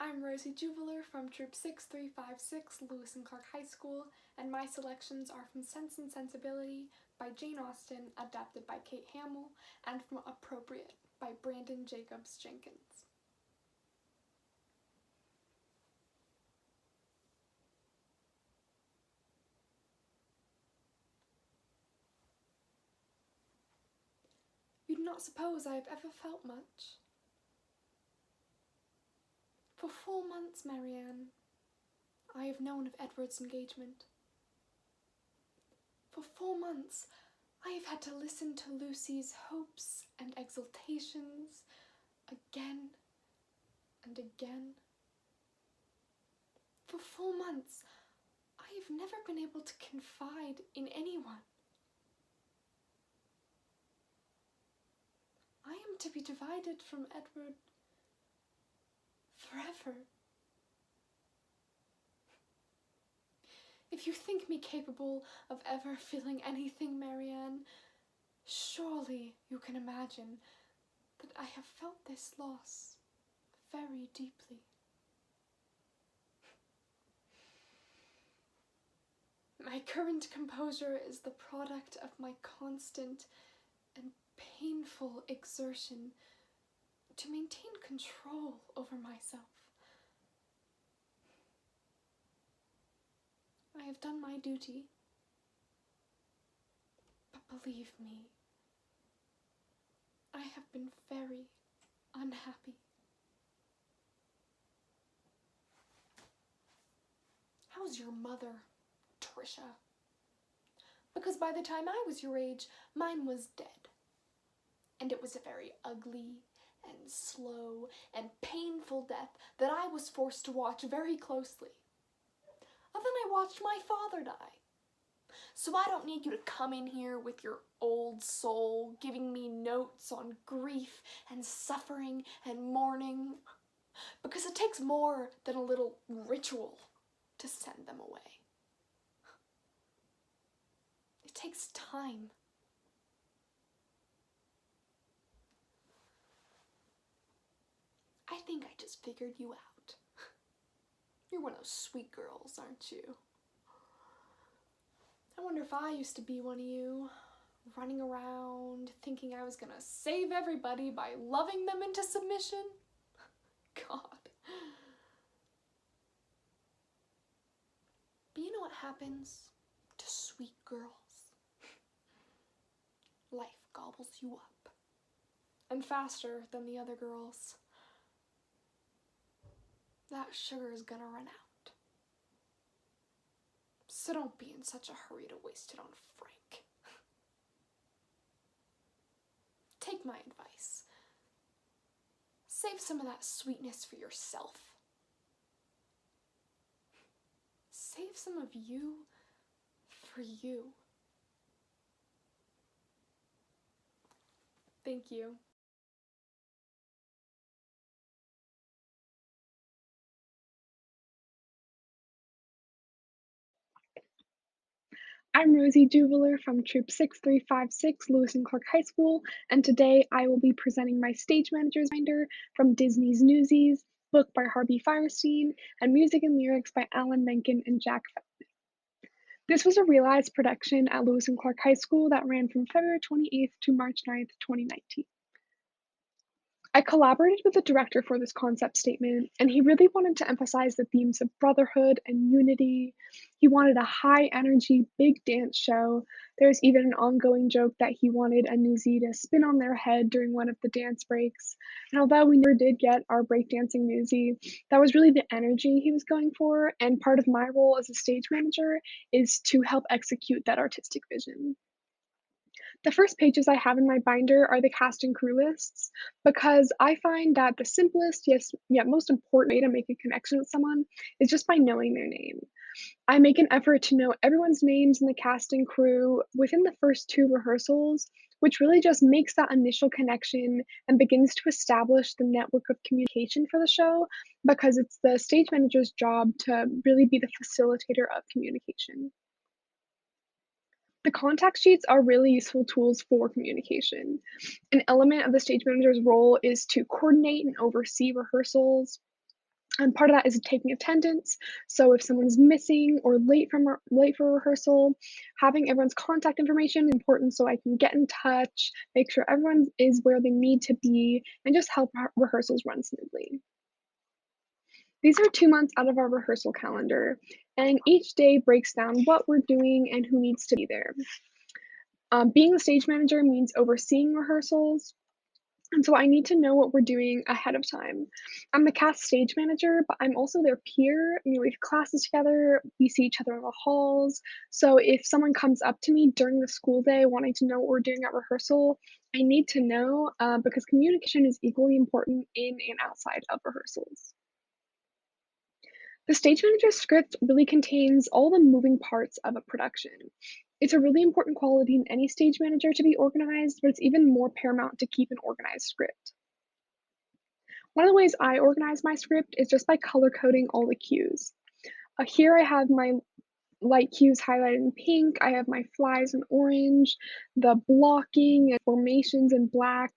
I'm Rosie Jubiler from Troop 6356, Lewis and Clark High School, and my selections are from Sense and Sensibility by Jane Austen, adapted by Kate Hamill, and from Appropriate by Brandon Jacobs Jenkins. You do not suppose I have ever felt much? For 4 months, Marianne, I have known of Edward's engagement. For 4 months, I have had to listen to Lucy's hopes and exultations again and again. For 4 months, I have never been able to confide in anyone. I am to be divided from Edward forever. If you think me capable of ever feeling anything, Marianne, surely you can imagine that I have felt this loss very deeply. My current composure is the product of my constant and painful exertion to maintain control over myself. I have done my duty, but believe me, I have been very unhappy. How's your mother, Tricia? Because by the time I was your age, mine was dead. And it was a very ugly and slow and painful death that I was forced to watch very closely. And then I watched my father die. So I don't need you to come in here with your old soul giving me notes on grief and suffering and mourning, because it takes more than a little ritual to send them away. It takes time. I think I just figured you out. You're one of those sweet girls, aren't you? I wonder if I used to be one of you, running around thinking I was gonna save everybody by loving them into submission. God. But you know what happens to sweet girls? Life gobbles you up. And faster than the other girls. That sugar is gonna run out. So don't be in such a hurry to waste it on Frank. Take my advice. Save some of that sweetness for yourself. Save some of you for you. Thank you. I'm Rosie Jubiler from Troop 6356, Lewis and Clark High School, and today I will be presenting my stage manager's binder from Disney's Newsies, book by Harvey Firestein, and music and lyrics by Alan Menken and Jack Feldman. This was a realized production at Lewis and Clark High School that ran from February 28th to March 9th, 2019. I collaborated with the director for this concept statement, and he really wanted to emphasize the themes of brotherhood and unity. He wanted a high energy, big dance show. There's even an ongoing joke that he wanted a newsie to spin on their head during one of the dance breaks. And although we never did get our breakdancing newsie, that was really the energy he was going for. And part of my role as a stage manager is to help execute that artistic vision. The first pages I have in my binder are the cast and crew lists because I find that the simplest, yes, yet most important way to make a connection with someone is just by knowing their name. I make an effort to know everyone's names in the cast and crew within the first two rehearsals, which really just makes that initial connection and begins to establish the network of communication for the show because it's the stage manager's job to really be the facilitator of communication. The contact sheets are really useful tools for communication. An element of the stage manager's role is to coordinate and oversee rehearsals. And part of that is taking attendance. So if someone's missing or late for rehearsal, having everyone's contact information is important so I can get in touch, make sure everyone is where they need to be, and just help rehearsals run smoothly. These are 2 months out of our rehearsal calendar, and each day breaks down what we're doing and who needs to be there. Being the stage manager means overseeing rehearsals, and so I need to know what we're doing ahead of time. I'm the cast stage manager, but I'm also their peer. We have classes together, we see each other in the halls. So if someone comes up to me during the school day wanting to know what we're doing at rehearsal, I need to know because communication is equally important in and outside of rehearsals. The stage manager's script really contains all the moving parts of a production. It's a really important quality in any stage manager to be organized, but it's even more paramount to keep an organized script. One of the ways I organize my script is just by color coding all the cues. Here I have my light cues highlighted in pink, I have my flies in orange, the blocking and formations in black,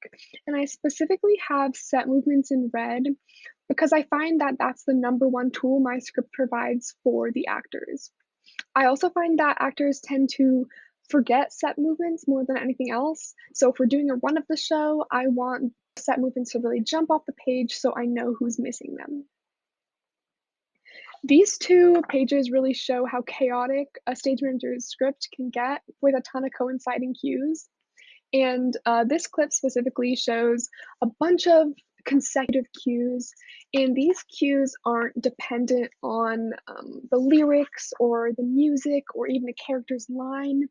and I specifically have set movements in red because I find that that's the number one tool my script provides for the actors. I also find that actors tend to forget set movements more than anything else. So if we're doing a run of the show, I want set movements to really jump off the page so I know who's missing them. These two pages really show how chaotic a stage manager's script can get with a ton of coinciding cues. And this clip specifically shows a bunch of consecutive cues, and these cues aren't dependent on the lyrics or the music or even a character's line,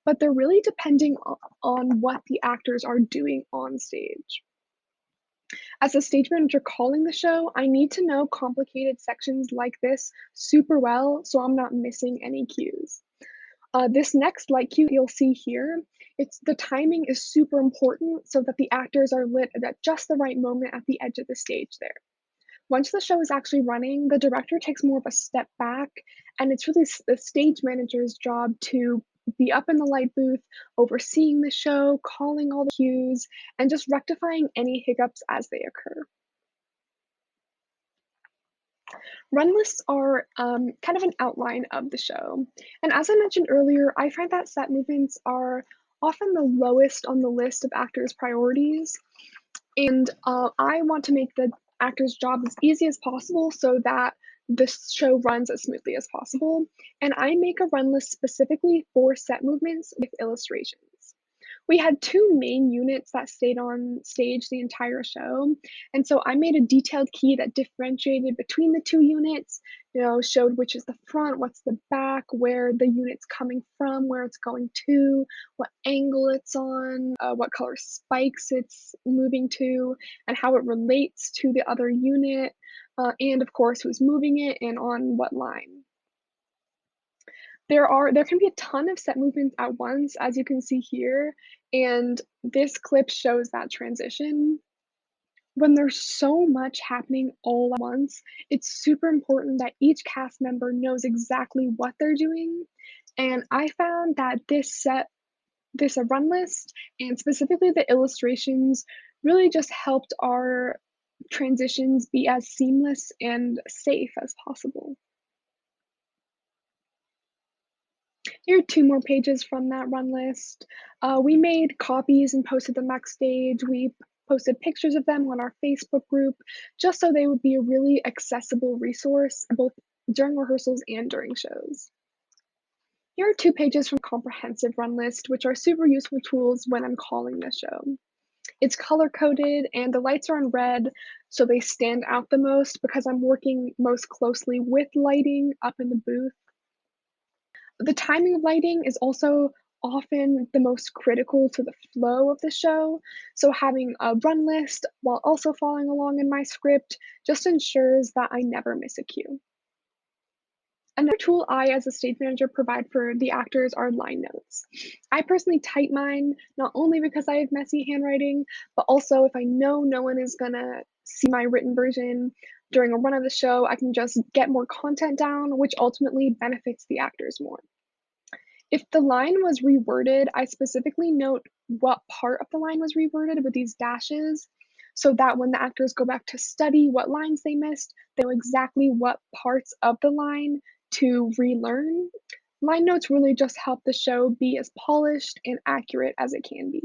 but they're really depending on what the actors are doing on stage. As a stage manager calling the show, I need to know complicated sections like this super well so I'm not missing any cues. This next light cue you'll see here, it's the timing is super important so that the actors are lit at just the right moment at the edge of the stage there. Once the show is actually running, the director takes more of a step back, and it's really the stage manager's job to be up in the light booth, overseeing the show, calling all the cues, and just rectifying any hiccups as they occur. Run lists are kind of an outline of the show. And as I mentioned earlier, I find that set movements are often the lowest on the list of actors' priorities. And I want to make the actor's job as easy as possible so that the show runs as smoothly as possible. And I make a run list specifically for set movements with illustrations. We had two main units that stayed on stage the entire show. And so I made a detailed key that differentiated between the two units, showed which is the front, what's the back, where the unit's coming from, where it's going to, what angle it's on, what color spikes it's moving to, and how it relates to the other unit, and of course, who's moving it and on what line. There can be a ton of set movements at once, as you can see here, and this clip shows that transition. When there's so much happening all at once, it's super important that each cast member knows exactly what they're doing, and I found that this run list, and specifically the illustrations, really just helped our transitions be as seamless and safe as possible. Here are two more pages from that run list. We made copies and posted them backstage. We posted pictures of them on our Facebook group just so they would be a really accessible resource both during rehearsals and during shows. Here are two pages from comprehensive run list, which are super useful tools when I'm calling the show. It's color coded and the lights are in red, so they stand out the most because I'm working most closely with lighting up in the booth. The timing of lighting is also often the most critical to the flow of the show, so having a run list while also following along in my script just ensures that I never miss a cue. Another tool I, as a stage manager, provide for the actors are line notes. I personally type mine not only because I have messy handwriting, but also if I know no one is gonna see my written version during a run of the show, I can just get more content down, which ultimately benefits the actors more. If the line was reworded, I specifically note what part of the line was reworded with these dashes. so that when the actors go back to study what lines they missed, they know exactly what parts of the line to relearn. Line notes really just help the show be as polished and accurate as it can be.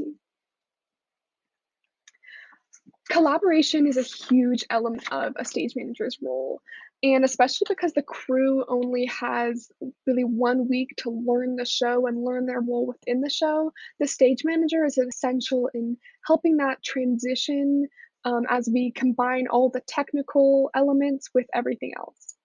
Collaboration is a huge element of a stage manager's role, and especially because the crew only has really 1 week to learn the show and learn their role within the show, the stage manager is essential in helping that transition, as we combine all the technical elements with everything else.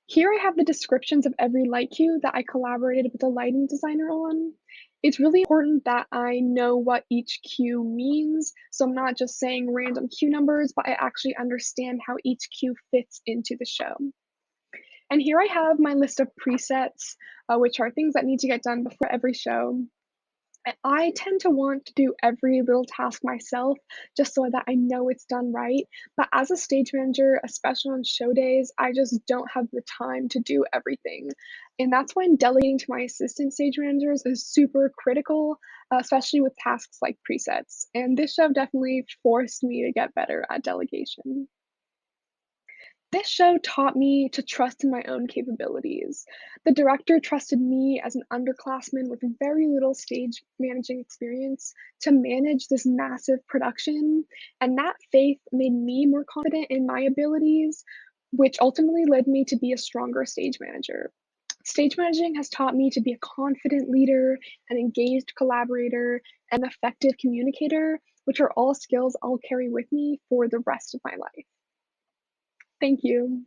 Here I have the descriptions of every light cue that I collaborated with a lighting designer on. It's really important that I know what each cue means, so I'm not just saying random cue numbers, but I actually understand how each cue fits into the show. And here I have my list of presets, which are things that need to get done before every show. I tend to want to do every little task myself just so that I know it's done right. But as a stage manager, especially on show days, I just don't have the time to do everything. And that's when delegating to my assistant stage managers is super critical, especially with tasks like presets. And this show definitely forced me to get better at delegation. This show taught me to trust in my own capabilities. The director trusted me as an underclassman with very little stage managing experience to manage this massive production, and that faith made me more confident in my abilities, which ultimately led me to be a stronger stage manager. Stage managing has taught me to be a confident leader, an engaged collaborator, an effective communicator, which are all skills I'll carry with me for the rest of my life. Thank you.